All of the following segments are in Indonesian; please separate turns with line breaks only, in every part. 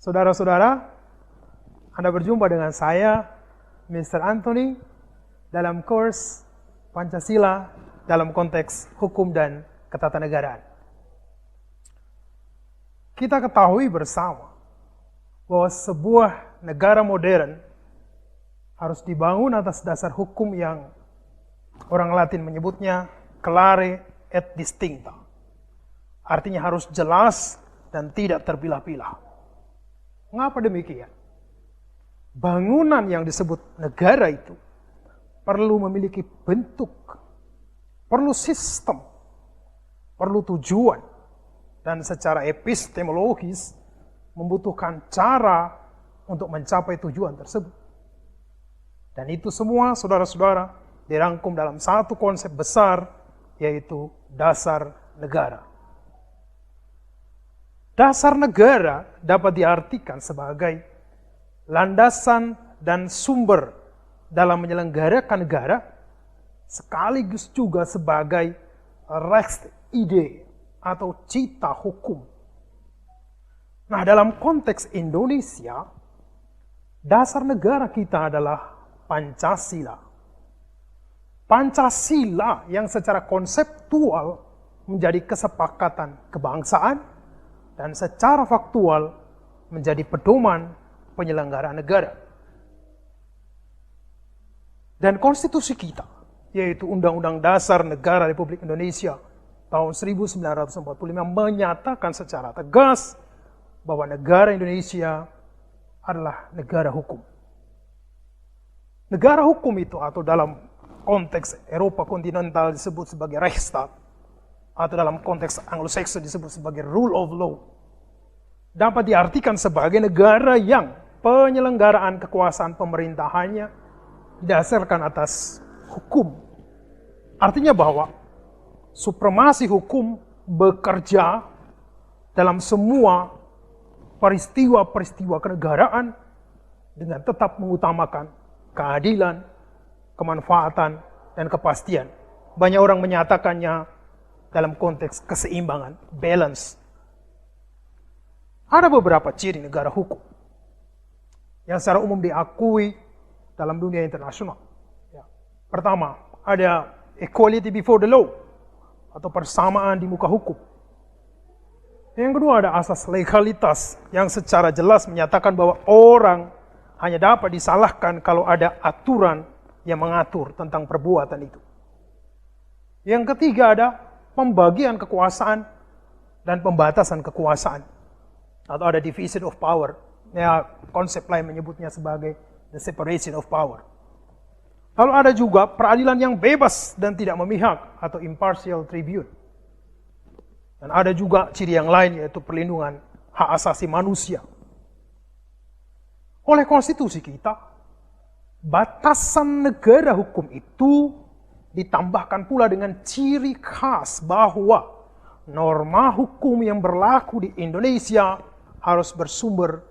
Saudara-saudara, Anda berjumpa dengan saya, Mr. Anthony, dalam kurs Pancasila dalam konteks hukum dan ketatanegaraan. Kita ketahui bersama bahwa sebuah negara modern harus dibangun atas dasar hukum yang orang Latin menyebutnya clare et distincta. Artinya harus jelas dan tidak terpilah-pilah. Mengapa demikian? Bangunan yang disebut negara itu perlu memiliki bentuk, perlu sistem, perlu tujuan, dan secara epistemologis membutuhkan cara untuk mencapai tujuan tersebut. Dan itu semua, saudara-saudara, dirangkum dalam satu konsep besar, yaitu dasar negara. Dasar negara dapat diartikan sebagai landasan dan sumber dalam menyelenggarakan negara, sekaligus juga sebagai Rechtsidee atau cita hukum. Nah, dalam konteks Indonesia, dasar negara kita adalah Pancasila. Pancasila yang secara konseptual menjadi kesepakatan kebangsaan dan secara faktual menjadi pedoman penyelenggaraan negara. Dan konstitusi kita, yaitu Undang-Undang Dasar Negara Republik Indonesia tahun 1945, menyatakan secara tegas bahwa negara Indonesia adalah negara hukum. Negara hukum itu, atau dalam konteks Eropa kontinental disebut sebagai Rechtsstaat, atau dalam konteks Anglo-Saxon disebut sebagai rule of law, dapat diartikan sebagai negara yang penyelenggaraan kekuasaan pemerintahannya didasarkan atas hukum. Artinya bahwa supremasi hukum bekerja dalam semua peristiwa-peristiwa kenegaraan dengan tetap mengutamakan keadilan, kemanfaatan, dan kepastian. Banyak orang menyatakannya dalam konteks keseimbangan, balance. Ada beberapa ciri negara hukum yang secara umum diakui dalam dunia internasional. Pertama, ada equality before the law, atau persamaan di muka hukum. Yang kedua, ada asas legalitas yang secara jelas menyatakan bahwa orang hanya dapat disalahkan kalau ada aturan yang mengatur tentang perbuatan itu. Yang ketiga, ada pembagian kekuasaan dan pembatasan kekuasaan, atau ada division of power. Ya, konsep lain menyebutnya sebagai the separation of power. Lalu ada juga peradilan yang bebas dan tidak memihak, atau impartial tribune. Dan ada juga ciri yang lain, yaitu perlindungan hak asasi manusia. Oleh konstitusi kita, batasan negara hukum itu ditambahkan pula dengan ciri khas bahwa norma hukum yang berlaku di Indonesia harus bersumber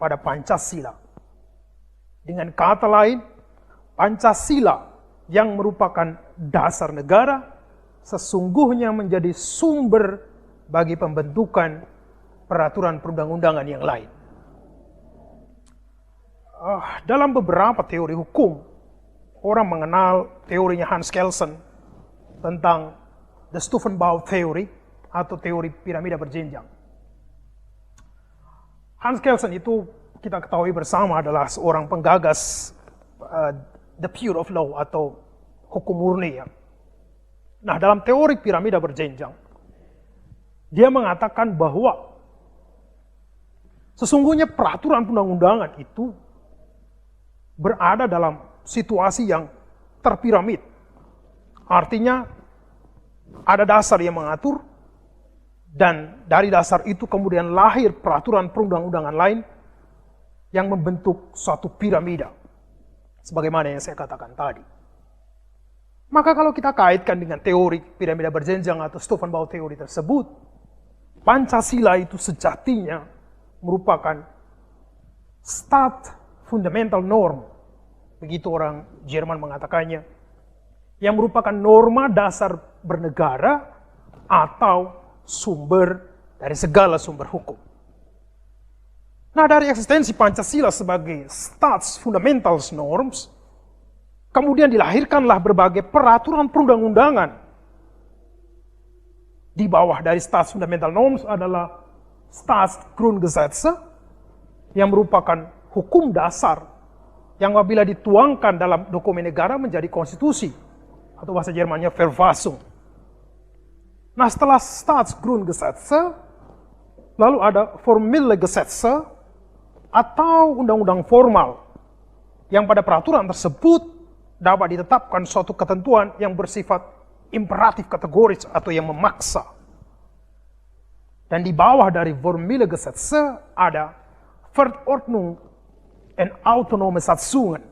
pada Pancasila. Dengan kata lain, Pancasila yang merupakan dasar negara sesungguhnya menjadi sumber bagi pembentukan peraturan perundang-undangan yang lain. Dalam beberapa teori hukum, orang mengenal teorinya Hans Kelsen tentang the Stufenbau theory, atau teori piramida berjenjang. Hans Kelsen itu kita ketahui bersama adalah seorang penggagas the pure of law, atau hukum murni. Nah, dalam teori piramida berjenjang, dia mengatakan bahwa sesungguhnya peraturan perundang-undangan itu berada dalam situasi yang terpiramid. Artinya ada dasar yang mengatur, dan dari dasar itu kemudian lahir peraturan perundang-undangan lain yang membentuk suatu piramida, sebagaimana yang saya katakan tadi. Maka kalau kita kaitkan dengan teori piramida berjenjang atau Stufenbau teori tersebut, Pancasila itu sejatinya merupakan stat fundamental norm, begitu orang Jerman mengatakannya, yang merupakan norma dasar bernegara atau sumber dari segala sumber hukum. Nah, dari eksistensi Pancasila sebagai Staats Fundamentals Norms, kemudian dilahirkanlah berbagai peraturan perundang-undangan. Di bawah dari Staats Fundamental Norms adalah Staatsgrundgesetze, yang merupakan hukum dasar yang apabila dituangkan dalam dokumen negara menjadi konstitusi, atau bahasa Jermannya Verfassung. Nah, setelah Staatsgrundgesetze, lalu ada Formelle Gesetze, atau undang-undang formal, yang pada peraturan tersebut dapat ditetapkan suatu ketentuan yang bersifat imperatif kategoris atau yang memaksa. Dan di bawah dari Formelle Gesetze ada Verordnung en autonome Satzungen,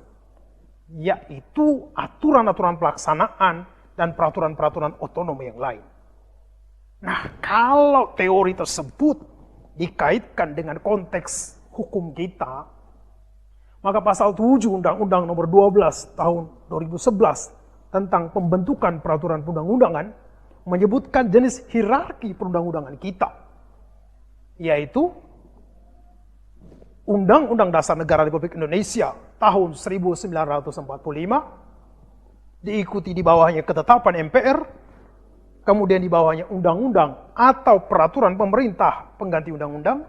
yaitu aturan-aturan pelaksanaan dan peraturan-peraturan otonom yang lain. Nah, kalau teori tersebut dikaitkan dengan konteks hukum kita, maka pasal 7 Undang-Undang nomor 12 tahun 2011 tentang pembentukan peraturan perundang-undangan menyebutkan jenis hierarki perundang-undangan kita, yaitu Undang-Undang Dasar Negara Republik Indonesia tahun 1945, diikuti di bawahnya ketetapan MPR, kemudian di bawahnya undang-undang atau peraturan pemerintah pengganti undang-undang,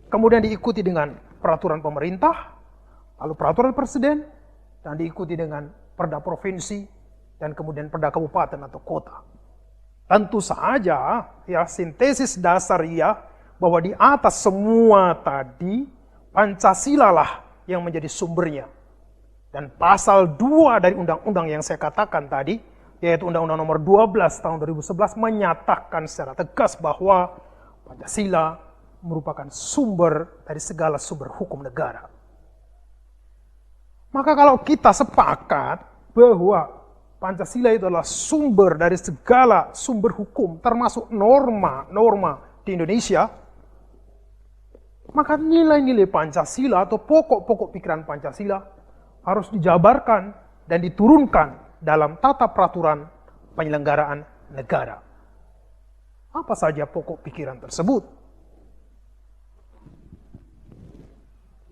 kemudian diikuti dengan peraturan pemerintah, lalu peraturan presiden, dan diikuti dengan perda provinsi, dan kemudian perda kabupaten atau kota. Tentu saja, ya, sintesis dasar ya, bahwa di atas semua tadi, Pancasila lah yang menjadi sumbernya. Dan pasal 2 dari undang-undang yang saya katakan tadi, yaitu Undang-Undang nomor 12 tahun 2011, menyatakan secara tegas bahwa Pancasila merupakan sumber dari segala sumber hukum negara. Maka kalau kita sepakat bahwa Pancasila itu adalah sumber dari segala sumber hukum, termasuk norma-norma di Indonesia, maka nilai-nilai Pancasila atau pokok-pokok pikiran Pancasila harus dijabarkan dan diturunkan dalam tata peraturan penyelenggaraan negara. Apa saja pokok pikiran tersebut?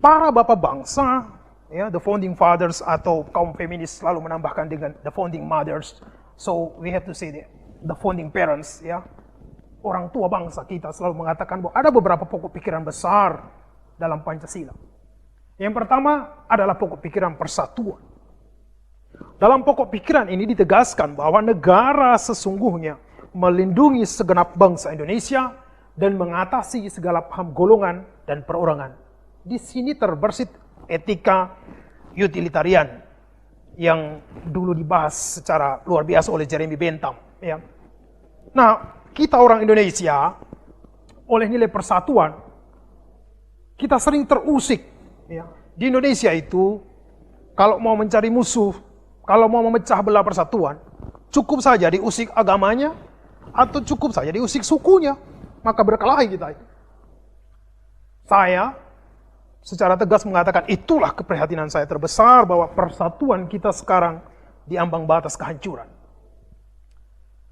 Para bapak bangsa, ya, the founding fathers atau kaum feminis selalu menambahkan dengan the founding mothers. So we have to say the founding parents, ya. Orang tua bangsa kita selalu mengatakan bahwa ada beberapa pokok pikiran besar dalam Pancasila. Yang pertama adalah pokok pikiran persatuan. Dalam pokok pikiran ini ditegaskan bahwa negara sesungguhnya melindungi segenap bangsa Indonesia dan mengatasi segala paham golongan dan perorangan. Di sini terbersit etika utilitarian yang dulu dibahas secara luar biasa oleh Jeremy Bentham. Ya. Nah, kita orang Indonesia oleh nilai persatuan, kita sering terusik. Ya. Di Indonesia itu, kalau mau mencari musuh, kalau mau memecah belah persatuan, cukup saja diusik agamanya, atau cukup saja diusik sukunya, maka berkelahi kita. Saya secara tegas mengatakan itulah keprihatinan saya terbesar bahwa persatuan kita sekarang di ambang batas kehancuran.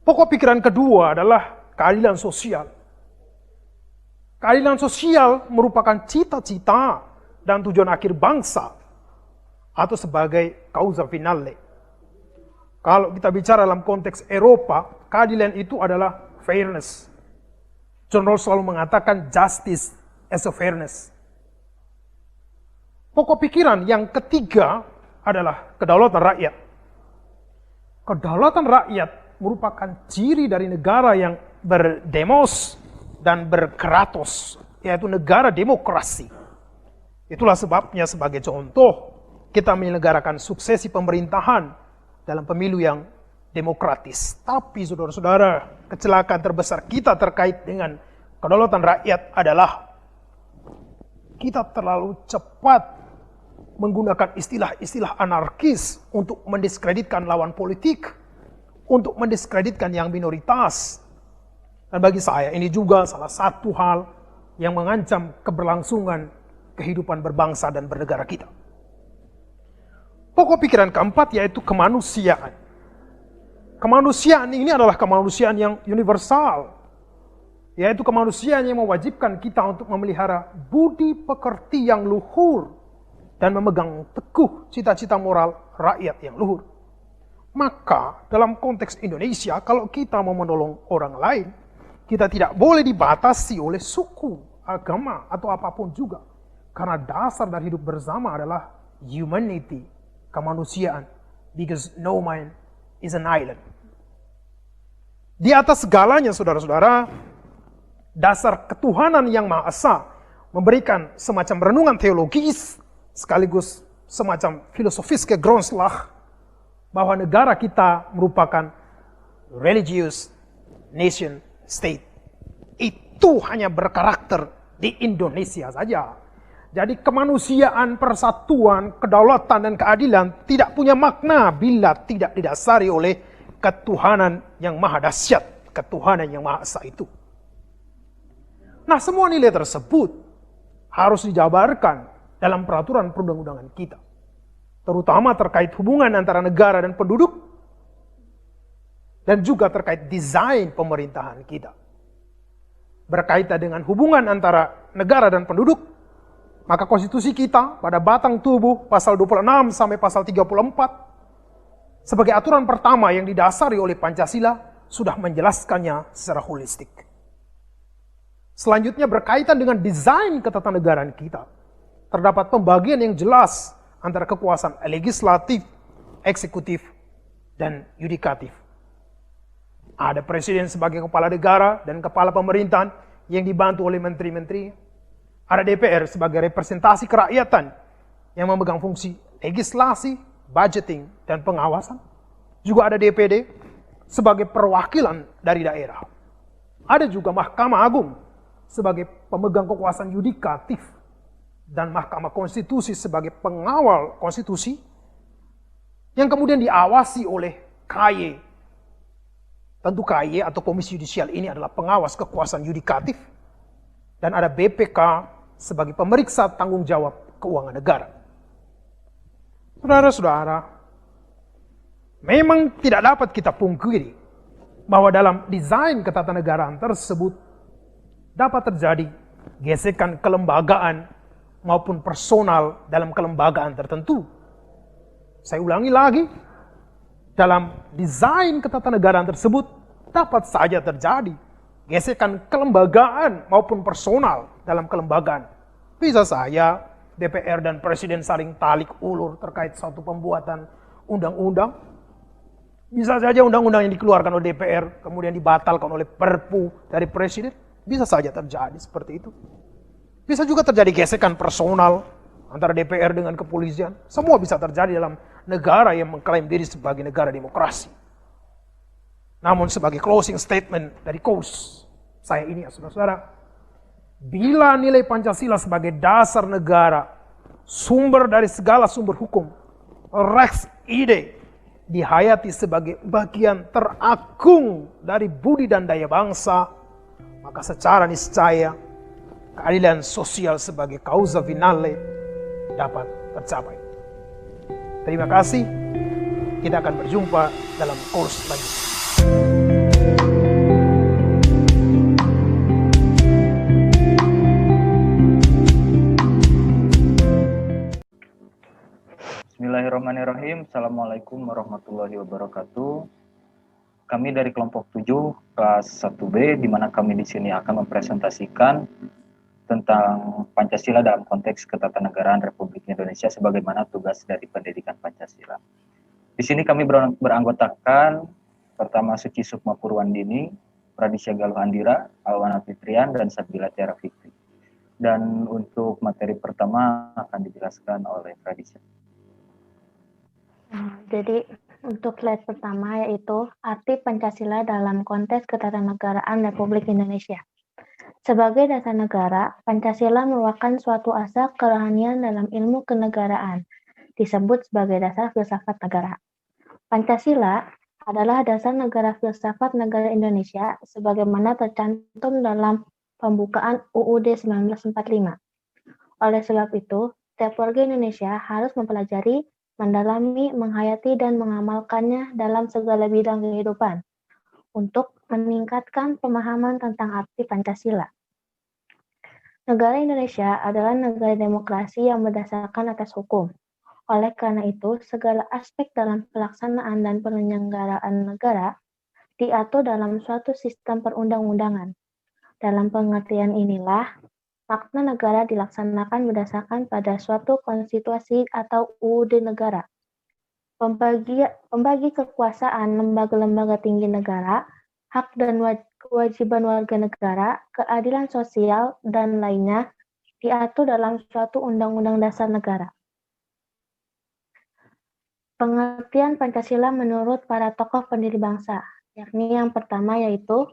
Pokok pikiran kedua adalah keadilan sosial. Keadilan sosial merupakan cita-cita dan tujuan akhir bangsa atau sebagai causa finale. Kalau kita bicara dalam konteks Eropa, keadilan itu adalah fairness. John Rawls selalu mengatakan justice as a fairness. Pokok pikiran yang ketiga adalah kedaulatan rakyat. Kedaulatan rakyat merupakan ciri dari negara yang berdemos dan berkratos, yaitu negara demokrasi. Itulah sebabnya sebagai contoh, kita menyelenggarakan suksesi pemerintahan dalam pemilu yang demokratis. Tapi saudara-saudara, kecelakaan terbesar kita terkait dengan kedaulatan rakyat adalah kita terlalu cepat menggunakan istilah-istilah anarkis untuk mendiskreditkan lawan politik, untuk mendiskreditkan yang minoritas. Dan bagi saya ini juga salah satu hal yang mengancam keberlangsungan kehidupan berbangsa dan bernegara kita. Pokok pikiran keempat yaitu kemanusiaan. Kemanusiaan ini adalah kemanusiaan yang universal. yaitu kemanusiaan yang mewajibkan kita untuk memelihara budi pekerti yang luhur dan memegang teguh cita-cita moral rakyat yang luhur. Maka dalam konteks Indonesia, kalau kita mau menolong orang lain, kita tidak boleh dibatasi oleh suku, agama, atau apapun juga. Karena dasar dari hidup bersama adalah humanity, kemanusiaan. Because no man is an island. Di atas segalanya, saudara-saudara, dasar ketuhanan yang Maha Esa memberikan semacam renungan teologis sekaligus semacam filosofis ke Grondslag bahwa negara kita merupakan religious nation state. Itu hanya berkarakter di Indonesia saja. Jadi kemanusiaan, persatuan, kedaulatan, dan keadilan tidak punya makna bila tidak didasari oleh ketuhanan yang maha dahsyat, ketuhanan yang Maha Esa itu. Nah, semua nilai tersebut harus dijabarkan dalam peraturan perundang-undangan kita. Terutama terkait hubungan antara negara dan penduduk, dan juga terkait desain pemerintahan kita. Berkaitan dengan hubungan antara negara dan penduduk, maka konstitusi kita pada batang tubuh pasal 26 sampai pasal 34 sebagai aturan pertama yang didasari oleh Pancasila sudah menjelaskannya secara holistik. Selanjutnya berkaitan dengan desain ketatanegaraan kita. Terdapat pembagian yang jelas antara kekuasaan legislatif, eksekutif, dan yudikatif. Ada presiden sebagai kepala negara dan kepala pemerintahan yang dibantu oleh menteri-menteri. Ada DPR sebagai representasi kerakyatan yang memegang fungsi legislasi, budgeting, dan pengawasan. Juga ada DPD sebagai perwakilan dari daerah. Ada juga Mahkamah Agung sebagai pemegang kekuasaan yudikatif dan Mahkamah Konstitusi sebagai pengawal konstitusi yang kemudian diawasi oleh KY. Tentu KY atau Komisi Yudisial ini adalah pengawas kekuasaan yudikatif, dan ada BPK sebagai pemeriksa tanggung jawab keuangan negara. Saudara-saudara, memang tidak dapat kita pungkiri bahwa dalam desain ketatanegaraan tersebut dapat terjadi gesekan kelembagaan maupun personal dalam kelembagaan tertentu. Saya ulangi lagi, dalam desain ketatanegaraan tersebut dapat saja terjadi gesekan kelembagaan maupun personal dalam kelembagaan. Bisa saja DPR dan Presiden saling talik ulur terkait suatu pembuatan undang-undang. Bisa saja undang-undang yang dikeluarkan oleh DPR kemudian dibatalkan oleh Perpu dari Presiden. Bisa saja terjadi seperti itu. Bisa juga terjadi gesekan personal antara DPR dengan kepolisian. Semua bisa terjadi dalam negara yang mengklaim diri sebagai negara demokrasi. Namun sebagai closing statement dari KOS, saya ini ya saudara-saudara, bila nilai Pancasila sebagai dasar negara, sumber dari segala sumber hukum, Rex Ide, dihayati sebagai bagian teragung dari budi dan daya bangsa, maka secara niscaya keadilan sosial sebagai causa finale dapat tercapai. Terima kasih. Kita akan berjumpa dalam course selanjutnya.
Bismillahirrahmanirrahim. Assalamualaikum warahmatullahi wabarakatuh. Kami dari kelompok 7 kelas 1B, di mana kami di sini akan mempresentasikan tentang Pancasila dalam konteks ketatanegaraan Republik Indonesia sebagaimana tugas dari pendidikan Pancasila. Di sini kami beranggotakan pertama Suci Sukma Purwandini, Pradisya Galuh Andira, Alwana Fitrian, dan Sabila Tiara Fikri. Dan untuk materi pertama akan dijelaskan oleh Pradisya.
Jadi untuk slide pertama yaitu arti Pancasila dalam konteks ketatanegaraan Republik Indonesia. Sebagai dasar negara, Pancasila merupakan suatu asas kerohanian dalam ilmu kenegaraan, disebut sebagai dasar filsafat negara. Pancasila adalah dasar negara filsafat negara Indonesia sebagaimana tercantum dalam pembukaan UUD 1945. Oleh sebab itu, setiap warga Indonesia harus mempelajari, mendalami, menghayati, dan mengamalkannya dalam segala bidang kehidupan. untuk meningkatkan pemahaman tentang arti Pancasila. Negara Indonesia adalah negara demokrasi yang berdasarkan atas hukum. Oleh karena itu, segala aspek dalam pelaksanaan dan penyelenggaraan negara diatur dalam suatu sistem perundang-undangan. Dalam pengertian inilah, makna negara dilaksanakan berdasarkan pada suatu konstitusi atau UUD negara. Pembagi kekuasaan lembaga-lembaga tinggi negara, hak dan kewajiban warga negara, keadilan sosial, dan lainnya diatur dalam suatu undang-undang dasar negara. Pengertian Pancasila menurut para tokoh pendiri bangsa, yakni yang pertama yaitu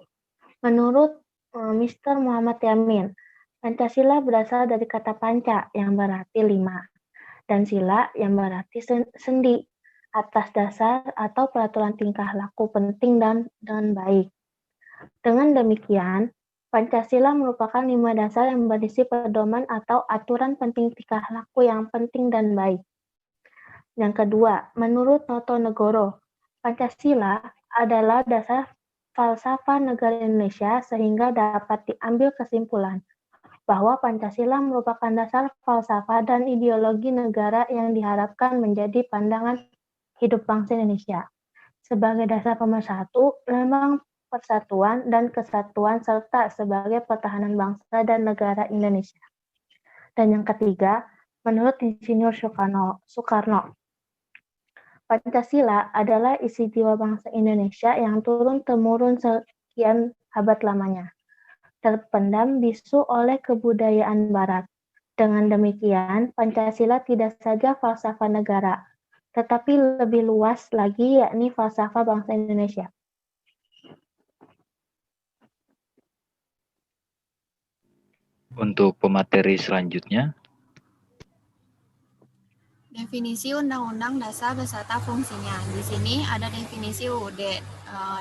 menurut Mr. Muhammad Yamin, Pancasila berasal dari kata panca yang berarti 5 dan sila yang berarti sendi atas dasar atau peraturan tingkah laku penting dan baik. Dengan demikian, Pancasila merupakan 5 dasar yang berisi pedoman atau aturan penting tingkah laku yang penting dan baik. Yang kedua, menurut Noto Negoro, Pancasila adalah dasar falsafah negara Indonesia sehingga dapat diambil kesimpulan bahwa Pancasila merupakan dasar falsafah dan ideologi negara yang diharapkan menjadi pandangan hidup bangsa Indonesia sebagai dasar pemersatu, lambang persatuan dan kesatuan serta sebagai pertahanan bangsa dan negara Indonesia. Dan yang ketiga, menurut Insinyur Soekarno, Pancasila adalah isi jiwa bangsa Indonesia yang turun-temurun sekian abad lamanya, terpendam bisu oleh kebudayaan Barat. Dengan demikian, Pancasila tidak saja falsafah negara, tetapi lebih luas lagi yakni falsafah bangsa Indonesia.
Untuk pemateri selanjutnya,
definisi Undang-Undang Dasar beserta fungsinya. Di sini ada definisi UUD.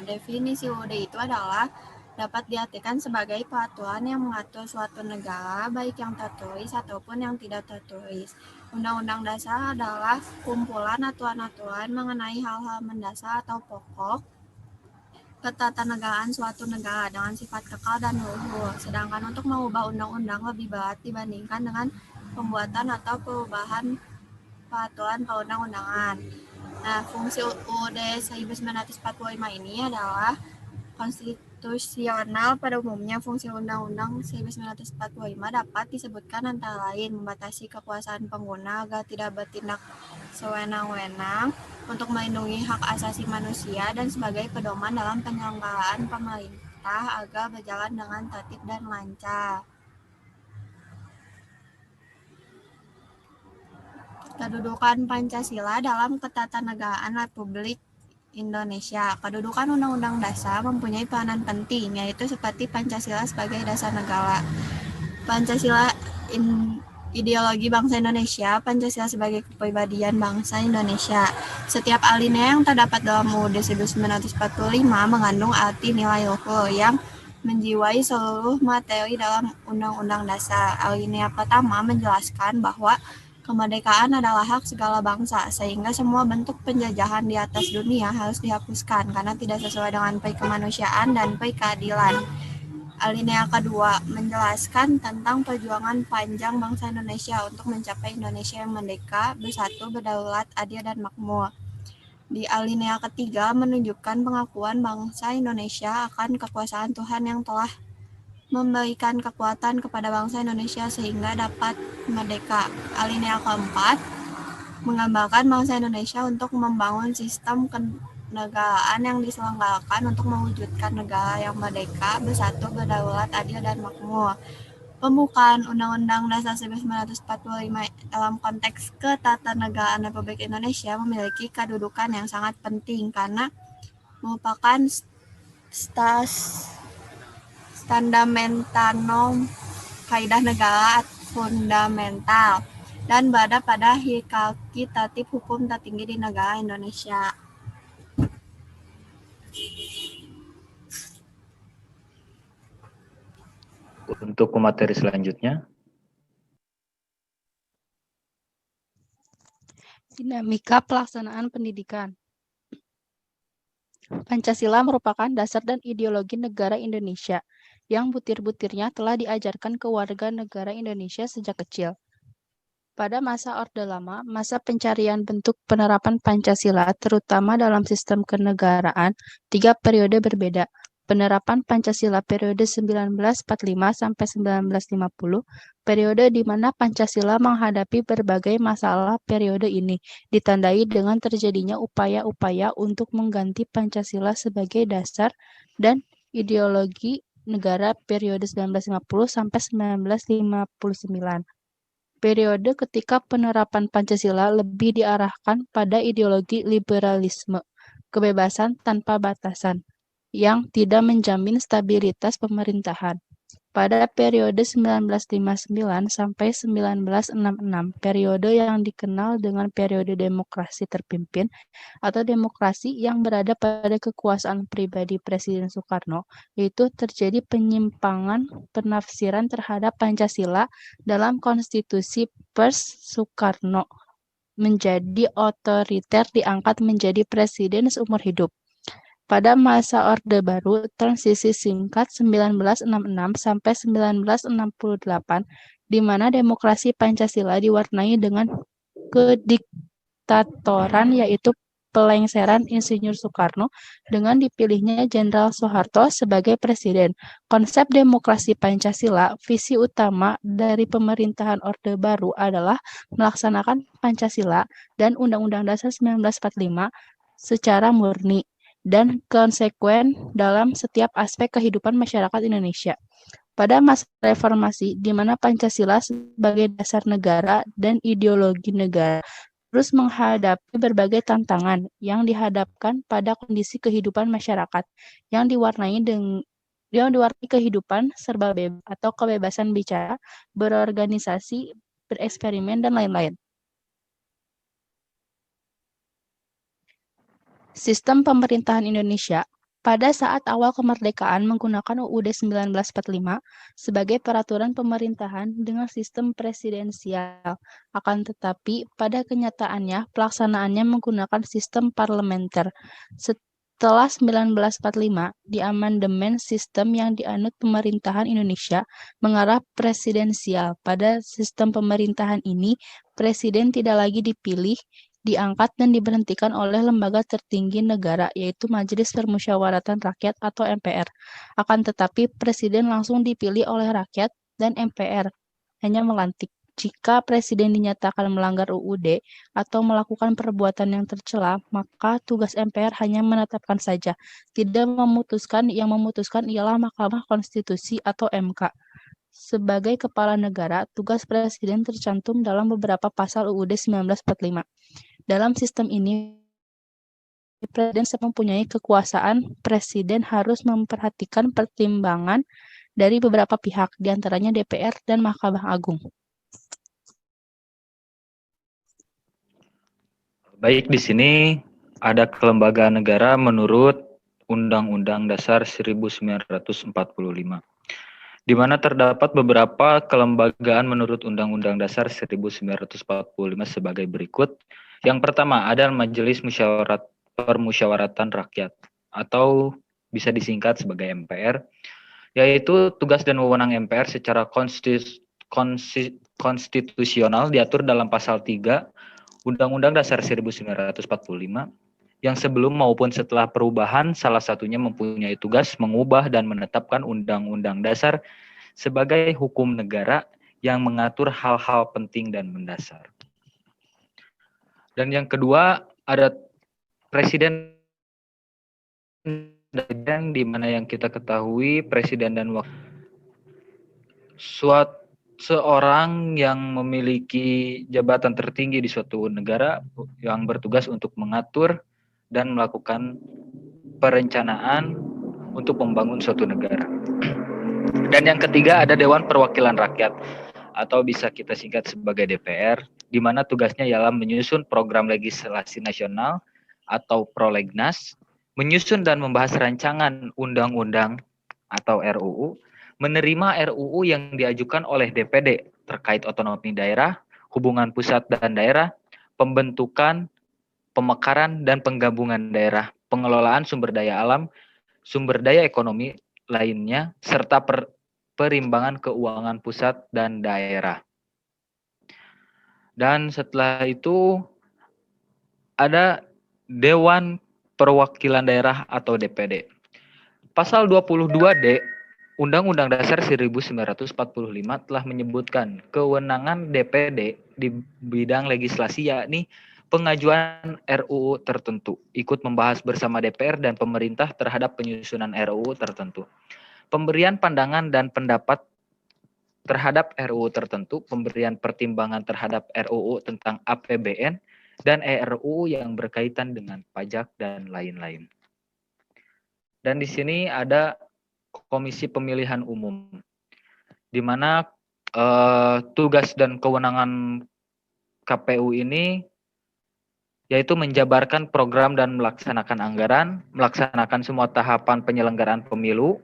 Definisi UUD itu adalah dapat diartikan sebagai peraturan yang mengatur suatu negara, baik yang tertulis ataupun yang tidak tertulis. Undang-Undang Dasar adalah kumpulan aturan-aturan mengenai hal-hal mendasar atau pokok ketatanegaraan suatu negara dengan sifat kekal dan luhur. Sedangkan untuk mengubah undang-undang lebih berat dibandingkan dengan pembuatan atau perubahan peraturan perundang-undangan. Nah, fungsi UUD 1945 ini adalah konstitusional. Pada umumnya, fungsi Undang-Undang 1945 dapat disebutkan antara lain membatasi kekuasaan pengguna agar tidak bertindak sewenang-wenang untuk melindungi hak asasi manusia dan sebagai pedoman dalam penyelenggaraan pemerintah agar berjalan dengan tertib dan lancar. Kedudukan Pancasila dalam Ketatanegaraan Republik Indonesia. Kedudukan Undang-Undang Dasar mempunyai peranan penting, yaitu seperti Pancasila sebagai dasar negara. Pancasila ideologi bangsa Indonesia, Pancasila sebagai kepribadian bangsa Indonesia. Setiap alinea yang terdapat dalam UUD 1945 mengandung arti nilai luhur yang menjiwai seluruh materi dalam Undang-Undang Dasar. Alinea pertama menjelaskan bahwa kemerdekaan adalah hak segala bangsa, sehingga semua bentuk penjajahan di atas dunia harus dihapuskan karena tidak sesuai dengan peri kemanusiaan dan peri keadilan. Alinea kedua menjelaskan tentang perjuangan panjang bangsa Indonesia untuk mencapai Indonesia yang merdeka, bersatu, berdaulat, adil, dan makmur. Di alinea ketiga menunjukkan pengakuan bangsa Indonesia akan kekuasaan Tuhan yang telah memberikan kekuatan kepada bangsa Indonesia sehingga dapat merdeka. Alinea keempat menggambarkan bangsa Indonesia untuk membangun sistem kenegaraan yang diselenggarakan untuk mewujudkan negara yang merdeka, bersatu, berdaulat, adil, dan makmur. Pembukaan Undang-Undang Dasar 1945 dalam konteks ketatanegaraan Republik Indonesia memiliki kedudukan yang sangat penting karena merupakan standamentanum kaidah negara fundamental dan berada pada hierarki tertib hukum tertinggi di negara Indonesia.
untuk pemateri selanjutnya,
dinamika pelaksanaan pendidikan. Pancasila merupakan dasar dan ideologi negara Indonesia yang butir-butirnya telah diajarkan ke warga negara Indonesia sejak kecil. Pada masa Orde Lama, masa pencarian bentuk penerapan Pancasila, terutama dalam sistem kenegaraan, 3 periode berbeda. Penerapan Pancasila periode 1945 sampai 1950, periode di mana Pancasila menghadapi berbagai masalah periode ini, ditandai dengan terjadinya upaya-upaya untuk mengganti Pancasila sebagai dasar dan ideologi negara periode 1950 sampai 1959. Periode ketika penerapan Pancasila lebih diarahkan pada ideologi liberalisme, kebebasan tanpa batasan, yang tidak menjamin stabilitas pemerintahan. Pada periode 1959 sampai 1966, periode yang dikenal dengan periode demokrasi terpimpin atau demokrasi yang berada pada kekuasaan pribadi Presiden Soekarno, yaitu terjadi penyimpangan penafsiran terhadap Pancasila dalam konstitusi Pers Soekarno menjadi otoriter diangkat menjadi presiden seumur hidup. Pada masa Orde Baru, transisi singkat 1966 sampai 1968, di mana demokrasi Pancasila diwarnai dengan kediktatoran, yaitu pelengseran Insinyur Soekarno dengan dipilihnya Jenderal Soeharto sebagai presiden. Konsep demokrasi Pancasila, visi utama dari pemerintahan Orde Baru adalah melaksanakan Pancasila dan Undang-Undang Dasar 1945 secara murni dan konsekuen dalam setiap aspek kehidupan masyarakat Indonesia. Pada masa reformasi, di mana Pancasila sebagai dasar negara dan ideologi negara terus menghadapi berbagai tantangan yang dihadapkan pada kondisi kehidupan masyarakat yang diwarnai kehidupan serba bebas atau kebebasan bicara, berorganisasi, bereksperimen, dan lain-lain. Sistem pemerintahan Indonesia pada saat awal kemerdekaan menggunakan UUD 1945 sebagai peraturan pemerintahan dengan sistem presidensial. Akan tetapi, pada kenyataannya, pelaksanaannya menggunakan sistem parlementer. Setelah 1945, di amandemen sistem yang dianut pemerintahan Indonesia mengarah presidensial. Pada sistem pemerintahan ini, presiden tidak lagi dipilih, diangkat dan diberhentikan oleh lembaga tertinggi negara, yaitu Majelis Permusyawaratan Rakyat atau MPR. Akan tetapi, presiden langsung dipilih oleh rakyat dan MPR hanya melantik. Jika presiden dinyatakan melanggar UUD atau melakukan perbuatan yang tercela, maka tugas MPR hanya menetapkan saja, tidak memutuskan. Yang memutuskan ialah Mahkamah Konstitusi atau MK. Sebagai kepala negara, tugas presiden tercantum dalam beberapa pasal UUD 1945. Dalam sistem ini, presiden mempunyai kekuasaan. Presiden harus memperhatikan pertimbangan dari beberapa pihak, diantaranya DPR dan Mahkamah Agung.
Baik, di sini ada kelembagaan negara menurut Undang-Undang Dasar 1945. Di mana terdapat beberapa kelembagaan menurut Undang-Undang Dasar 1945 sebagai berikut. Yang pertama ada Majelis Permusyawaratan Rakyat atau bisa disingkat sebagai MPR, yaitu tugas dan wewenang MPR secara konstitusional diatur dalam pasal 3 Undang-Undang Dasar 1945 yang sebelum maupun setelah perubahan salah satunya mempunyai tugas mengubah dan menetapkan Undang-Undang Dasar sebagai hukum negara yang mengatur hal-hal penting dan mendasar. Dan yang kedua ada presiden, di mana yang kita ketahui presiden dan seorang yang memiliki jabatan tertinggi di suatu negara yang bertugas untuk mengatur dan melakukan perencanaan untuk membangun suatu negara. Dan yang ketiga ada Dewan Perwakilan Rakyat atau bisa kita singkat sebagai DPR, di mana tugasnya ialah menyusun program legislasi nasional atau prolegnas, menyusun dan membahas rancangan undang-undang atau RUU, menerima RUU yang diajukan oleh DPD terkait otonomi daerah, hubungan pusat dan daerah, pembentukan, pemekaran dan penggabungan daerah, pengelolaan sumber daya alam, sumber daya ekonomi lainnya, serta perimbangan keuangan pusat dan daerah. Dan setelah itu ada Dewan Perwakilan Daerah atau DPD. Pasal 22D Undang-Undang Dasar 1945 telah menyebutkan kewenangan DPD di bidang legislasi, yakni pengajuan RUU tertentu, ikut membahas bersama DPR dan pemerintah terhadap penyusunan RUU tertentu, pemberian pandangan dan pendapat terhadap RUU tertentu, pemberian pertimbangan terhadap RUU tentang APBN, dan RUU yang berkaitan dengan pajak dan lain-lain. Dan di sini ada Komisi Pemilihan Umum, di mana tugas dan kewenangan KPU ini yaitu menjabarkan program dan melaksanakan anggaran, melaksanakan semua tahapan penyelenggaraan pemilu,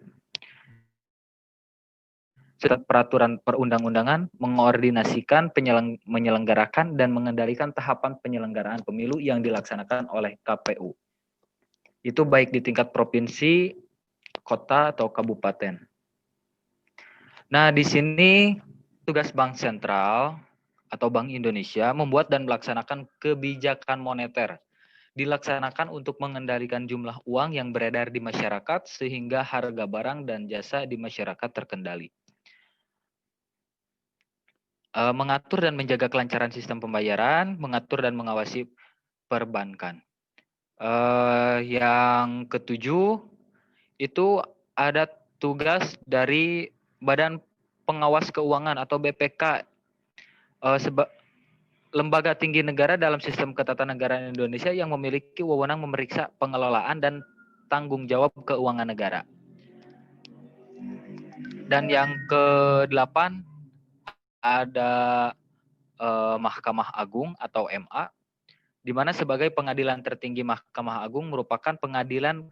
serta peraturan perundang-undangan, mengordinasikan, menyelenggarakan, dan mengendalikan tahapan penyelenggaraan pemilu yang dilaksanakan oleh KPU. Itu baik di tingkat provinsi, kota, atau kabupaten. Nah, di sini tugas Bank Sentral atau Bank Indonesia membuat dan melaksanakan kebijakan moneter. Dilaksanakan untuk mengendalikan jumlah uang yang beredar di masyarakat sehingga harga barang dan jasa di masyarakat terkendali. Mengatur dan menjaga kelancaran sistem pembayaran, mengatur dan mengawasi perbankan. Yang ketujuh, itu ada tugas dari Badan Pengawas Keuangan atau BPK, lembaga tinggi negara dalam sistem ketatanegaraan Indonesia yang memiliki wewenang memeriksa pengelolaan dan tanggung jawab keuangan negara. Dan yang ke-8 ada Mahkamah Agung atau MA, di mana sebagai pengadilan tertinggi Mahkamah Agung merupakan pengadilan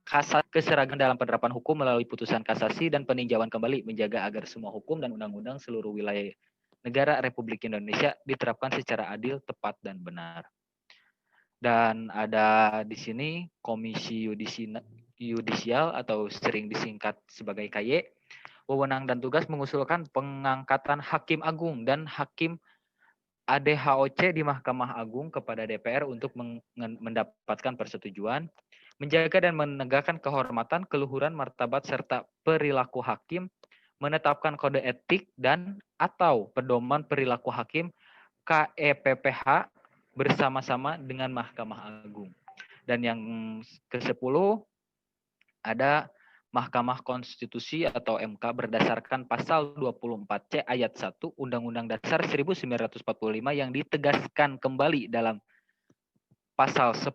kasasi keseragaman dalam penerapan hukum melalui putusan kasasi dan peninjauan kembali, menjaga agar semua hukum dan undang-undang seluruh wilayah negara Republik Indonesia diterapkan secara adil, tepat, dan benar. Dan ada di sini Komisi Yudisial atau sering disingkat sebagai KY, wewenang dan tugas mengusulkan pengangkatan Hakim Agung dan Hakim ADHOC di Mahkamah Agung kepada DPR untuk mendapatkan persetujuan, menjaga dan menegakkan kehormatan, keluhuran, martabat, serta perilaku hakim, menetapkan kode etik dan atau pedoman perilaku hakim KEPPH bersama-sama dengan Mahkamah Agung. Dan yang ke-10 ada Mahkamah Konstitusi atau MK berdasarkan pasal 24C ayat 1 Undang-Undang Dasar 1945 yang ditegaskan kembali dalam pasal 10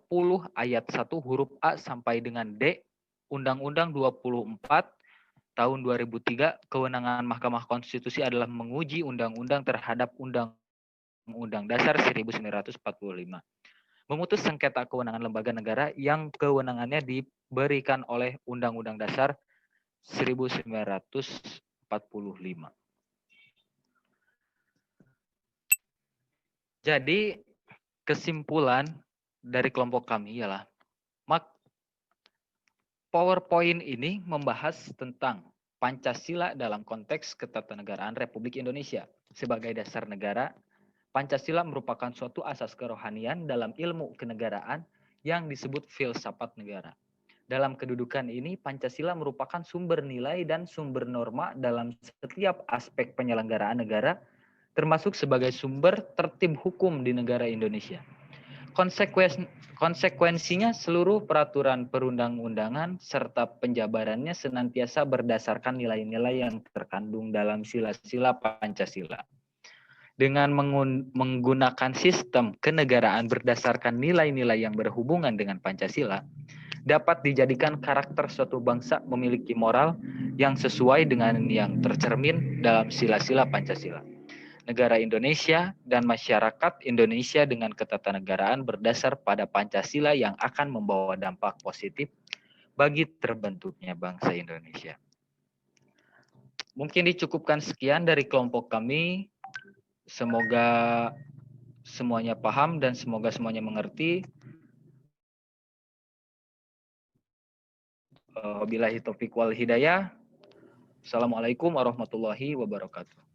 ayat 1 huruf A sampai dengan D Undang-Undang 24 tahun 2003. Kewenangan Mahkamah Konstitusi adalah menguji undang-undang terhadap Undang-Undang Dasar 1945. Memutus sengketa kewenangan lembaga negara yang kewenangannya diberikan oleh Undang-Undang Dasar 1945. Jadi kesimpulan dari kelompok kami ialah PowerPoint ini membahas tentang Pancasila dalam konteks ketatanegaraan Republik Indonesia. Sebagai dasar negara, Pancasila merupakan suatu asas kerohanian dalam ilmu kenegaraan yang disebut filsafat negara. Dalam kedudukan ini, Pancasila merupakan sumber nilai dan sumber norma dalam setiap aspek penyelenggaraan negara, termasuk sebagai sumber tertib hukum di negara Indonesia. Konsekuensinya, seluruh peraturan perundang-undangan serta penjabarannya senantiasa berdasarkan nilai-nilai yang terkandung dalam sila-sila Pancasila. Dengan menggunakan sistem kenegaraan berdasarkan nilai-nilai yang berhubungan dengan Pancasila, dapat dijadikan karakter suatu bangsa memiliki moral yang sesuai dengan yang tercermin dalam sila-sila Pancasila. Negara Indonesia dan masyarakat Indonesia dengan ketatanegaraan berdasar pada Pancasila yang akan membawa dampak positif bagi terbentuknya bangsa Indonesia. Mungkin dicukupkan sekian dari kelompok kami. Semoga semuanya paham dan semoga semuanya mengerti. Wabillahi taufiq wal hidayah. Assalamualaikum warahmatullahi wabarakatuh.